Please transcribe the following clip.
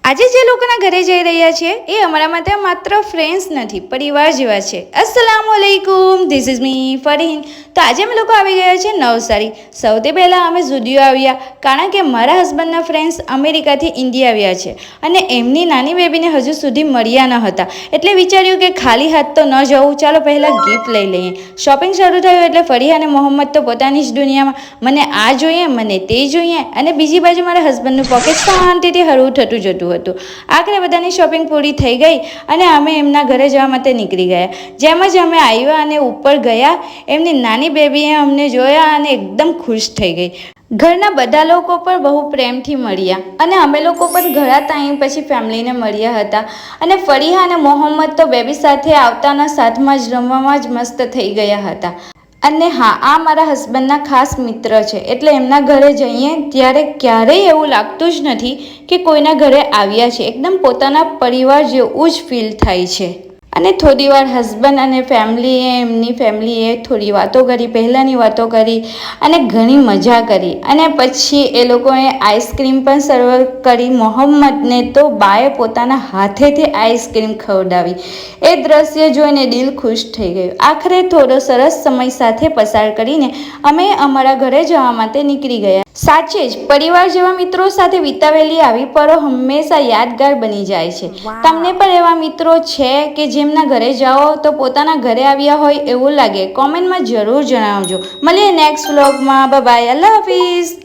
આજે જે લોકોના ઘરે જઈ રહ્યા છે એ અમારા માટે માત્ર ફ્રેન્ડ્સ નથી, પરિવાર જેવા છે. અસલામુઅલૈકુમ, ધીસ ઇઝ મી ફરહીન. તો આજે અમે લોકો આવી ગયા છે નવસારી. સૌથી પહેલાં અમે ઝુડિયો આવ્યા, કારણ કે મારા હસબન્ડના ફ્રેન્ડ્સ અમેરિકાથી ઇન્ડિયા આવ્યા છે અને એમની નાની બેબીને હજુ સુધી મળ્યા ન હતા. એટલે વિચાર્યું કે ખાલી હાથ તો ન જવું, ચાલો પહેલાં ગિફ્ટ લઈ લઈએ. શોપિંગ શરૂ થયું એટલે ફરીહા અને મોહમ્મદ તો પોતાની જ દુનિયામાં, મને આ જોઈએ, મને તે જોઈએ, અને બીજી બાજુ મારા હસબન્ડનું પોકેટ શાંતિથી હરવું થતું જતું હતું. આખરે બધાની શોપિંગ પૂરી થઈ ગઈ અને અમે એમના ઘરે જવા માટે નીકળી ગયા. જેમ જ અમે આવ્યા અને ઉપર ગયા, એમની નાની બેબીએ અમને જોયા અને એકદમ ખુશ થઈ ગઈ. ઘરના બધા લોકો પણ બહુ પ્રેમથી મળ્યા અને અમે લોકો પણ ઘણા ટાઈમ પછી ફેમિલીને મળ્યા હતા. અને ફરીહા અને મોહમ્મદ તો બેબી સાથે આવતાના સાથમાં જ રમવામાં જ મસ્ત થઈ ગયા હતા. અને હા, આ મારા હસબન્ડના ખાસ મિત્ર છે, એટલે એમના ઘરે જઈએ ત્યારે ક્યારેય એવું લાગતું જ નથી કે કોઈના ઘરે આવ્યા છે. એકદમ પોતાના પરિવાર જેવું જ ફીલ થાય છે. અને થોડી વાર હસબન્ડ અને એમની ફેમિલીએ થોડી વાતો કરી, પહેલાંની વાતો કરી અને ઘણી મજા કરી. અને પછી એ લોકોએ આઈસ્ક્રીમ પણ સર્વ કરી. મોહમ્મદને તો બાએ પોતાના હાથેથી આઈસ્ક્રીમ ખવડાવી. એ દ્રશ્ય જોઈને દિલ ખુશ થઈ ગયું. આખરે થોડો સરસ સમય સાથે પસાર કરીને અમે અમારા ઘરે જવા માટે નીકળી ગયા. સાચે જ પરિવાર જેવા મિત્રો સાથે વિતાવેલી આવી પળો હંમેશા યાદગાર બની જાય છે. તમને પણ એવા મિત્રો છે કે જેમના ઘરે જાઓ તો પોતાના ઘરે આવ્યા હોય એવું લાગે? કોમેન્ટમાં જરૂર જણાવજો. મળીએ નેક્સ્ટ વ્લોગમાં. બાય બાય, અલ્લાહ હાફિઝ.